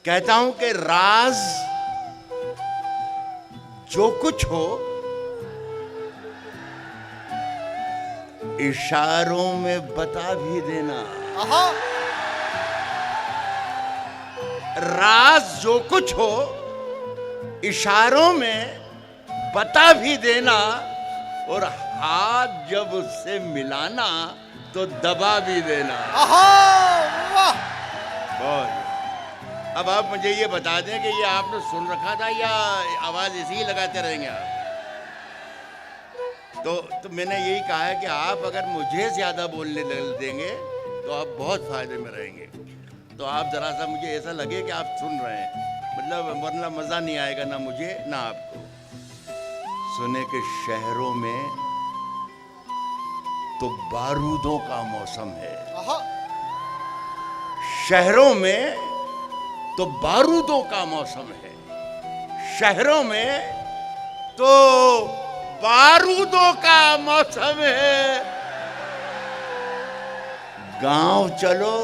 कहता हूं कि राज जो कुछ हो इशारों में बता भी देना। राज जो कुछ हो इशारों में बता भी देना, और हाथ जब उससे मिलाना तो दबा भी देना। बहुत। अब आप मुझे ये बता दें कि ये आपने सुन रखा था या आवाज इसी ही लगाते रहेंगे आप? तो मैंने यही कहा है कि आप अगर मुझे ज्यादा बोलने देंगे तो आप बहुत फायदे में रहेंगे। तो आप जरा सा मुझे ऐसा लगे कि आप सुन रहे हैं, मतलब वरना मजा नहीं आएगा ना मुझे ना आपको। सुने के शहरों में तो बारूदों का मौसम है। शहरों में तो बारूदों का मौसम है। शहरों में तो बारूदों का मौसम है। गांव चलो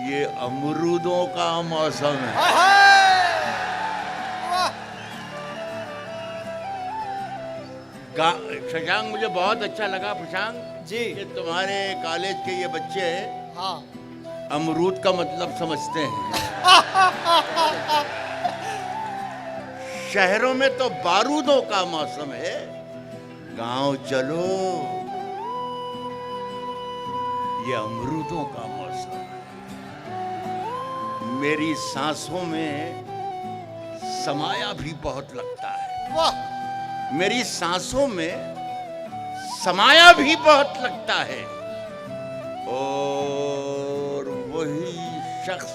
ये अमरूदों का मौसम है। शशांक, मुझे बहुत अच्छा लगा शशांक जी कि तुम्हारे कॉलेज के ये बच्चे हाँ अमरूद का मतलब समझते हैं। शहरों में तो बारूदों का मौसम है। गांव चलो ये अमरूदों का मौसम है। मेरी सांसों में समाया भी बहुत लगता है। वाह। मेरी सांसों में समाया भी बहुत लगता है, और वही शख्स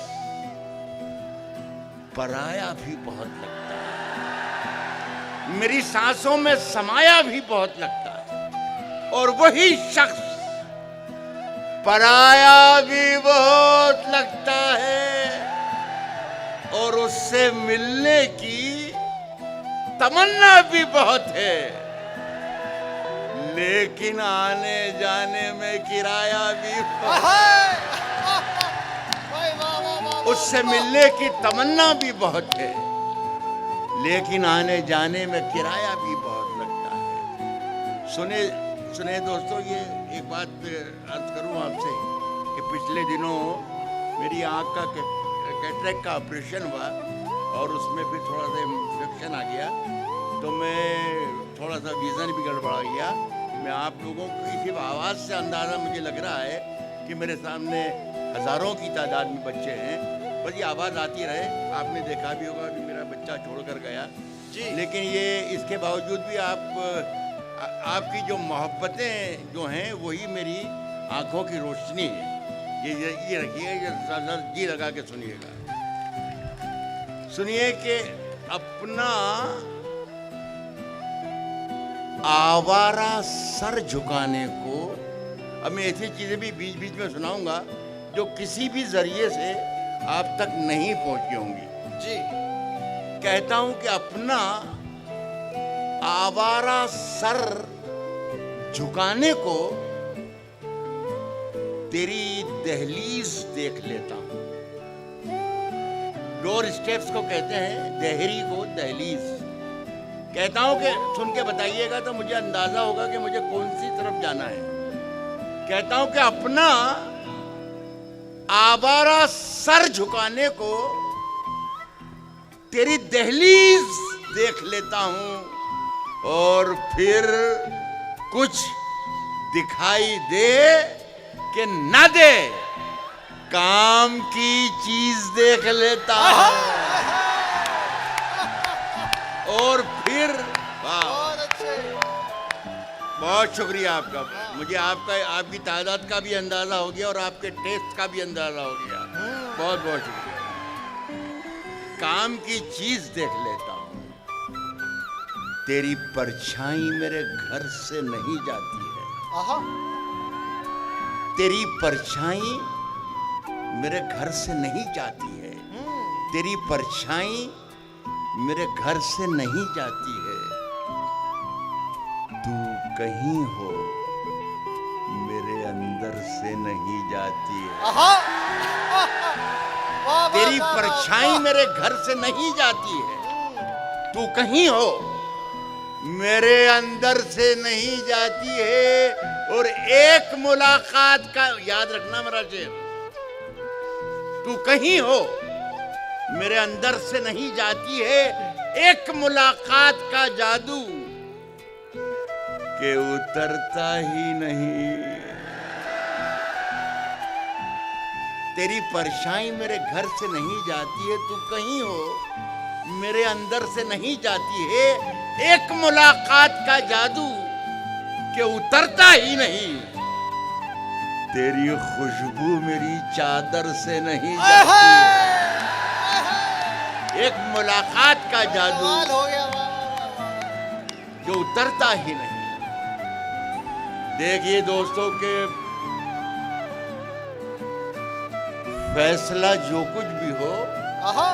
पराया भी बहुत लगता है। मेरी सांसों में समाया भी बहुत लगता है, और वही शख्स पराया भी बहुत लगता है, और उससे मिलने की तमन्ना भी बहुत है, लेकिन आने जाने में किराया भी उससे मिलने की तमन्ना भी बहुत है, लेकिन आने जाने में किराया भी बहुत लगता है। सुने दोस्तों, ये एक बात अर्ज करूं आपसे कि पिछले दिनों मेरी आंख का कैटरेक्ट का ऑपरेशन हुआ, और उसमें फिर थोड़ा सा इन्फेक्शन आ गया, तो मैं थोड़ा सा विजन भी गड़बड़ा गया। मैं आप लोगों की सिर्फ आवाज़ से अंदाज़ा मुझे लग रहा है कि मेरे सामने हज़ारों की तादाद में बच्चे हैं, बस ये आवाज़ आती रहे। आपने देखा भी होगा कि मेरा बच्चा छोड़कर गया जी, लेकिन ये इसके बावजूद भी आपकी जो मोहब्बतें जो हैं वही मेरी आँखों की रोशनी है। ये रखिएगा, ये जी लगा के सुनिएगा। सुनिए कि अपना आवारा सर झुकाने को, अब मैं ऐसी चीजें भी बीच बीच में सुनाऊंगा जो किसी भी जरिए से आप तक नहीं पहुंची होंगी जी। कहता हूं कि अपना आवारा सर झुकाने को तेरी दहलीज देख लेता हूं। डोर स्टेप्स को कहते हैं, दहरी को दहलीज। कहता हूं कि सुन के बताइएगा तो मुझे अंदाजा होगा कि मुझे कौन सी तरफ जाना है। कहता हूं कि अपना आवारा सर झुकाने को तेरी दहलीज देख लेता हूं, और फिर कुछ दिखाई दे कि ना दे, काम की चीज देख लेता हूं, और फिर बहुत अच्छे। बहुत शुक्रिया आपका। मुझे आपकी तादाद का भी अंदाजा हो गया और आपके टेस्ट का भी अंदाजा हो गया। बहुत बहुत शुक्रिया। काम की चीज देख लेता हूं, तेरी परछाई मेरे घर से नहीं जाती है। तेरी परछाई मेरे घर से नहीं जाती है। तेरी परछाई मेरे घर से नहीं जाती है। तू कहीं हो मेरे अंदर से नहीं जाती है। तेरी तेरी परछाई मेरे घर से नहीं जाती है, तू कहीं हो मेरे अंदर से नहीं जाती है। और एक मुलाकात का याद रखना मेरा शेर, तू कहीं हो मेरे अंदर से नहीं जाती है, एक मुलाकात का जादू के उतरता ही नहीं। तेरी परछाई मेरे घर से नहीं जाती है, तू कहीं हो मेरे अंदर से नहीं जाती है, एक मुलाकात का जादू के उतरता ही नहीं। तेरी खुशबू मेरी चादर से नहीं जाती है, एक मुलाकात का जादू हो गया, वाह, वाह, वाह। जो उतरता ही नहीं। देखिए दोस्तों के फैसला जो कुछ भी हो आहा।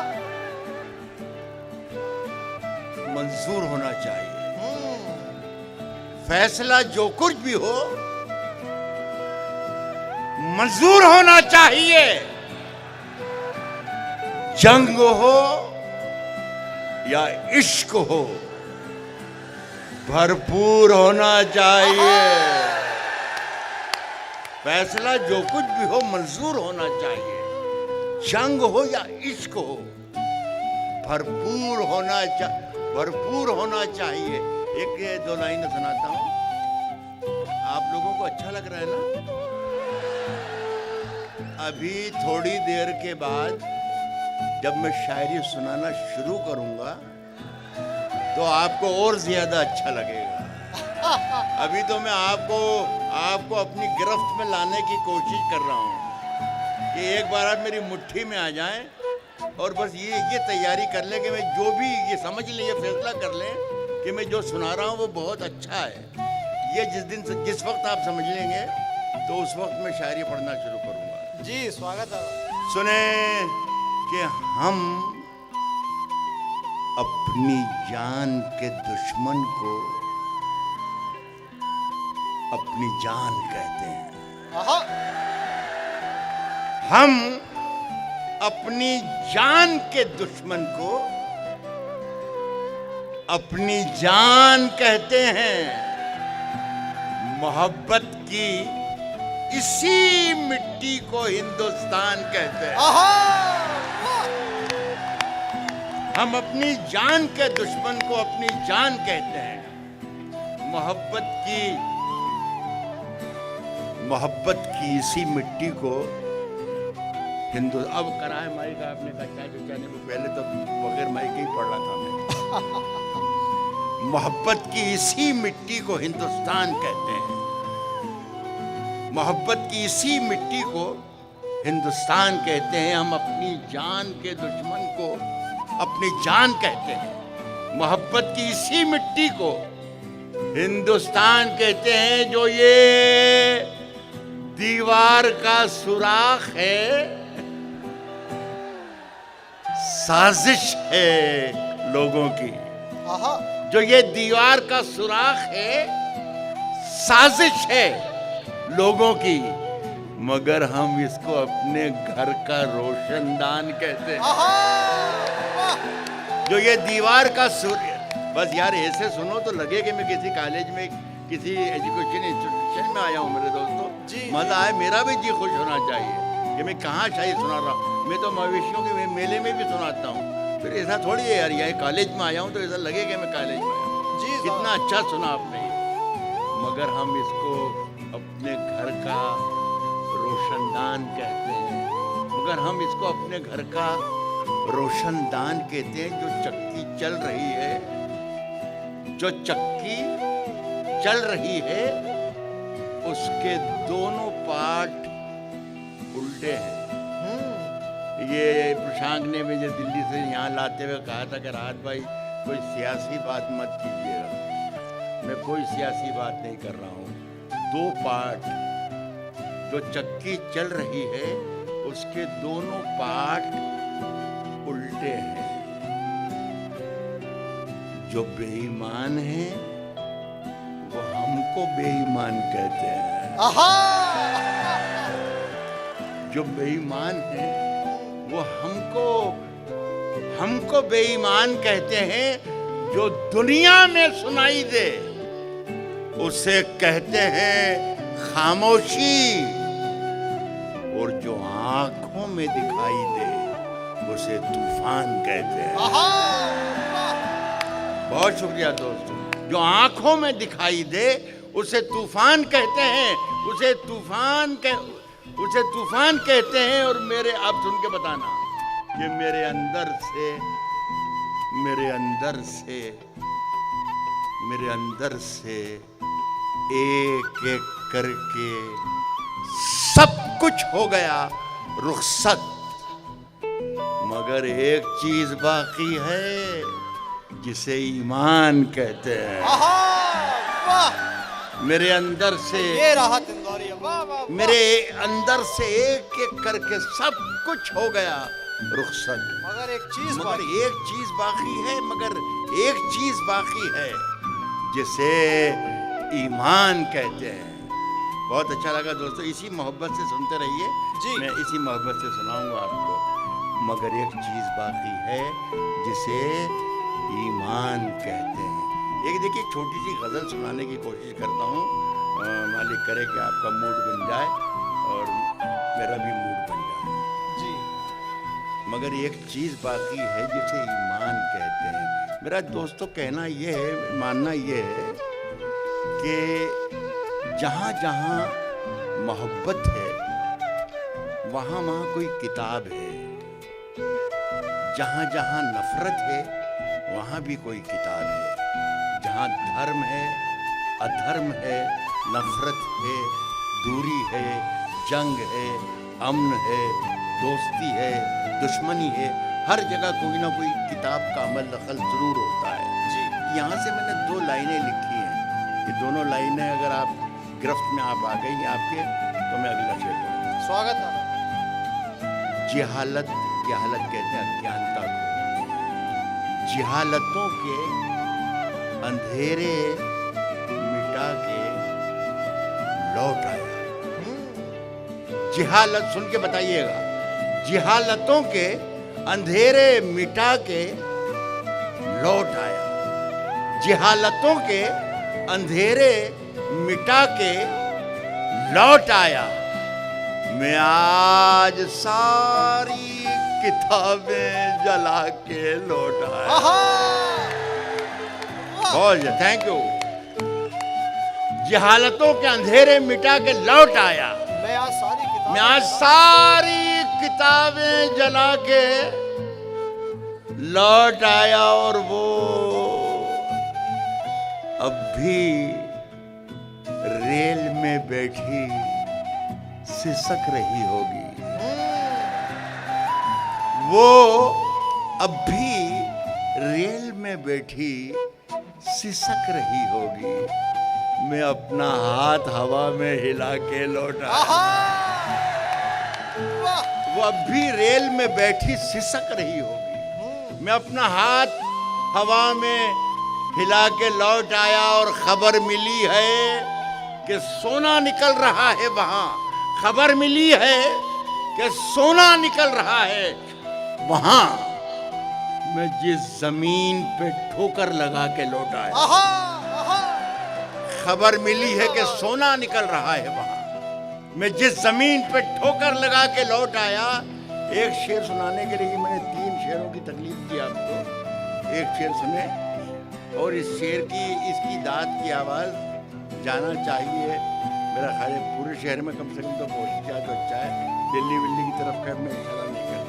मंजूर होना चाहिए। फैसला जो कुछ भी हो मंजूर होना चाहिए। जंग हो या इश्क हो भरपूर होना चाहिए। फैसला जो कुछ भी हो मंजूर होना चाहिए। जंग हो या इश्क हो भरपूर होना चाहिए। एक ये दो लाइन सुनाता हूं, आप लोगों को अच्छा लग रहा है ना? अभी थोड़ी देर के बाद जब मैं शायरी सुनाना शुरू करूंगा तो आपको और ज्यादा अच्छा लगेगा। अभी तो मैं आपको अपनी गिरफ्त में लाने की कोशिश कर रहा हूं कि एक बार आप मेरी मुट्ठी में आ जाएं और बस ये तैयारी कर लें कि मैं जो भी ये समझ लें, ये फैसला कर लें कि मैं जो सुना रहा हूँ वो बहुत अच्छा है। ये जिस वक्त आप समझ लेंगे तो उस वक्त मैं शायरी पढ़ना शुरू करूँगा। जी स्वागत है। सुने कि हम अपनी जान के दुश्मन को अपनी जान कहते हैं। आहा। हम अपनी जान के दुश्मन को अपनी जान कहते हैं। मोहब्बत की इसी मिट्टी को हिंदुस्तान कहते हैं। हम अपनी जान के दुश्मन को अपनी जान कहते हैं। मोहब्बत की इसी मिट्टी को अब कराए माइक आपने कहा जाने में पहले तो बगैर माइक ही पढ़ रहा था मैं। मोहब्बत की इसी मिट्टी को हिंदुस्तान कहते हैं। मोहब्बत की इसी मिट्टी को हिंदुस्तान कहते हैं। हम अपनी जान के दुश्मन को अपनी जान कहते हैं। मोहब्बत की इसी मिट्टी को हिंदुस्तान कहते हैं। जो ये दीवार का सुराख है साजिश है लोगों की। जो ये दीवार का सुराख है साजिश है लोगों की, मगर हम इसको अपने घर का रोशनदान कहते हैं। जो ये दीवार का बस यार ऐसे सुनो तो लगे कि मैं किसी कॉलेज में किसी एजुकेशन इंस्टीट्यूशन में आया हूँ मेरे दोस्तों। मजा आए, मेरा भी जी खुश होना चाहिए कि मैं कहाँ शायरी सुना रहा हूँ। मैं तो मवेशियों के मेले में भी सुनाता हूँ। फिर ऐसा थोड़ी है यार, यहाँ कॉलेज में आया हूँ तो ऐसा लगे कि मैं कॉलेज में आया हूँ। जी कितना अच्छा सुना आपने। मगर हम इसको अपने घर का रोशनदान कहते हैं। मगर हम इसको अपने घर का रोशनदान कहते हैं। जो चक्की चल रही है, जो चक्की चल रही है उसके दोनों पार्ट उल्टे हैं। ये प्रशांत ने मुझे दिल्ली से यहाँ लाते हुए कहा था कि राहत भाई कोई सियासी बात मत कीजिएगा। मैं कोई सियासी बात नहीं कर रहा हूँ। दो पार्ट, जो चक्की चल रही है उसके दोनों पार्ट उल्टे हैं। जो बेईमान है वो हमको बेईमान कहते हैं। जो बेईमान है वो हमको बेईमान कहते हैं। जो दुनिया में सुनाई दे उसे कहते हैं खामोशी, और जो आंखों में दिखाई दे उसे तूफान कहते हैं। बहुत शुक्रिया दोस्तों। जो आंखों में दिखाई दे उसे तूफान कहते हैं, उसे तूफान कहते हैं। और मेरे, आप सुन के बताना कि मेरे अंदर से एक एक करके सब कुछ हो गया रुखसत, मगर एक चीज बाकी है जिसे ईमान कहते हैं। मेरे अंदर से, ये रहा इंदौरी। वाह वाह। मेरे अंदर से एक एक करके सब कुछ हो गया रुखसत, मगर एक चीज बाकी है जिसे ईमान कहते हैं। बहुत अच्छा लगा दोस्तों। इसी मोहब्बत से सुनते रहिए जी। मैं इसी मोहब्बत से सुनाऊंगा आपको। मगर एक चीज बाकी है जिसे ईमान कहते हैं। एक देखिए छोटी सी गजल सुनाने की कोशिश करता हूँ। मालिक करे कि आपका मूड बन जाए और मेरा भी मूड बन जाए जी। मगर एक चीज बाकी है जिसे ईमान कहते हैं। मेरा दोस्तों कहना ये है, मानना ये है कि जहाँ जहाँ मोहब्बत है वहाँ वहाँ कोई किताब है। जहाँ जहाँ नफरत है वहाँ भी कोई किताब है। जहाँ धर्म है, अधर्म है, नफरत है, दूरी है, जंग है, अमन है, दोस्ती है, दुश्मनी है, हर जगह कोई ना कोई किताब का अमल दखल जरूर होता है जी। यहाँ से मैंने 2 लाइनें लिखी हैं। ये दोनों लाइनें अगर आप गिरफ्त में आप आ गई आपके, तो मैं अगला शेर करूँगा। स्वागत है। जिहालत कहते हैं अज्ञानता को। जिहालतों के अंधेरे मिटा के लौट आया। जिहालत सुन के बताइएगा। जिहालतों के अंधेरे मिटा के लौट आया। जिहालतों के अंधेरे मिटा के लौट आया। मैं आज सारी किताबें जला के लौट आया। बहुत थैंक यू। जिहालतों के अंधेरे मिटा के लौट आया। मैं आज सारी किताबें जला के लौट आया। और वो अब भी रेल में बैठी सिसक रही होगी। वो अब भी रेल में बैठी सिसक रही होगी। मैं अपना हाथ हवा में हिला के लौट आया। वो अब भी रेल में बैठी सिसक रही होगी। मैं अपना हाथ हवा में हिला के लौट आया और खबर मिली है कि सोना निकल रहा है वहां। खबर मिली है कि सोना निकल रहा है वहां। मैं जिस जमीन पे ठोकर लगा के लौट आया, खबर मिली है कि सोना निकल रहा है वहां। मैं जिस जमीन पे ठोकर लगा के लौट आया। एक शेर सुनाने के लिए मैंने 3 शेरों की तकलीफ की आपको। एक शेर सुने और इस शेर की, इसकी दाद की आवाज जाना चाहिए। मेरा ख्याल है पूरे शहर में कम से कम तो पहुंच जाए तो अच्छा है। दिल्ली विल्ली की तरफ का मैं इशारा नहीं करता।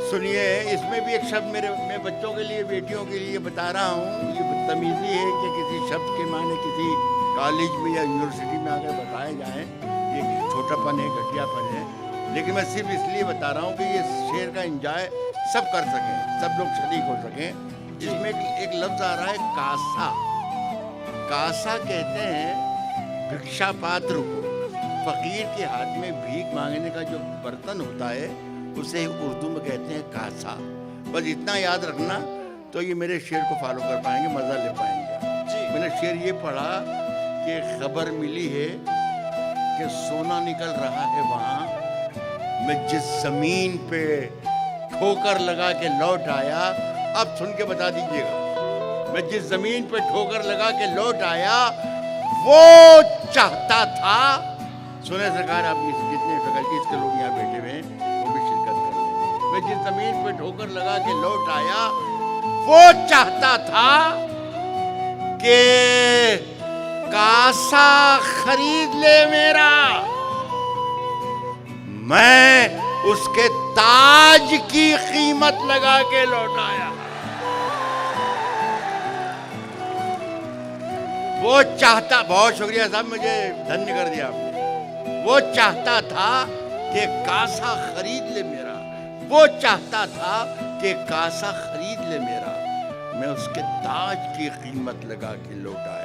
सुनिए, इसमें भी एक शब्द मैं बच्चों के लिए, बेटियों के लिए बता रहा हूँ। ये बदतमीजी है कि किसी शब्द के माने किसी कॉलेज में या यूनिवर्सिटी में आकर बताए जाएं। ये छोटापन है, घटियापन है। लेकिन मैं सिर्फ इसलिए बता रहा हूँ कि ये शेर का एंजॉय सब कर सकें, सब लोग शरीक हो सकें। इसमें एक लफ्ज आ रहा है कासा। कासा कहते हैं भिक्षा पात्र को। फकीर के हाथ में भीख मांगने का जो बर्तन होता है उसे उर्दू में कहते हैं कासा। बस इतना याद रखना तो ये मेरे शेर को फॉलो कर पाएंगे, मजा ले पाएंगे। मैंने शेर ये पढ़ा कि खबर मिली है कि सोना निकल रहा है वहाँ। मैं जिस जमीन पे ठोकर लगा के लौट आया, अब सुन के बता दीजिएगा, मैं जिस जमीन पे ठोकर लगा के लौट आया वो चाहता था, सुने सरकार, आप जितने फैकल्टीज के लोग यहाँ बैठे हुए हैं वो भी शिरकत कर लें। मैं जिस जमीन पे ठोकर लगा के लौट आया वो चाहता था कि कासा खरीद ले मेरा, मैं उसके ताज की कीमत लगा के लौटाया। वो चाहता, बहुत शुक्रिया साहब, मुझे धन्य कर दिया आपने। वो चाहता था कि कासा खरीद ले मेरा, वो चाहता था कि कासा खरीद ले मेरा, मैं उसके ताज की कीमत लगा के लौटाया।